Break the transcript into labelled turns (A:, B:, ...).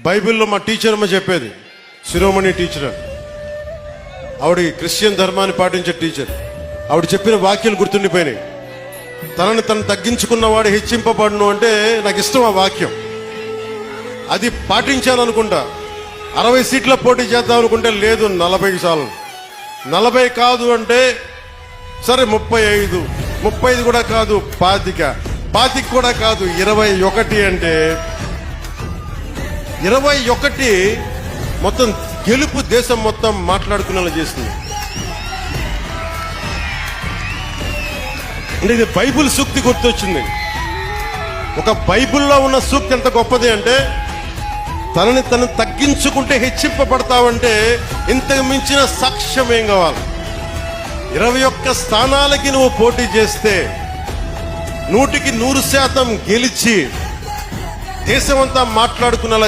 A: బైబిల్లో మా టీచర్ అమ్మ చెప్పేది, శిరోమణి టీచర్, ఆవిడ క్రిస్టియన్ ధర్మాన్ని పాటించే టీచర్. ఆవిడ చెప్పిన వాక్యాలు గుర్తుండిపోయినాయి. తనని తను తగ్గించుకున్నవాడు హెచ్చింపబడును అంటే నాకు ఇష్టం ఆ వాక్యం. అది పాటించాను అనుకుంటా. 60 సీట్ల పోటీ చేద్దాం అనుకుంటే లేదు, 40 చాలు. 40 కాదు అంటే సరే 35, 35 కూడా కాదు 25, 25 కూడా కాదు 21 అంటే 21 మొత్తం గెలుపు దేశం మొత్తం మాట్లాడుకునేలా చేసింది. అంటే ఇది బైబిల్ సూక్తి గుర్తొచ్చింది. ఒక బైబిల్లో ఉన్న సూక్తి ఎంత గొప్పది అంటే, తనని తను తగ్గించుకుంటే హెచ్చింపబడతావంటే ఇంతకు మించిన సాక్ష్యం ఏం కావాలి? 21 స్థానాలకి నువ్వు పోటీ చేస్తే 100% గెలిచి దేశమంతా మాట్లాడుకునేలా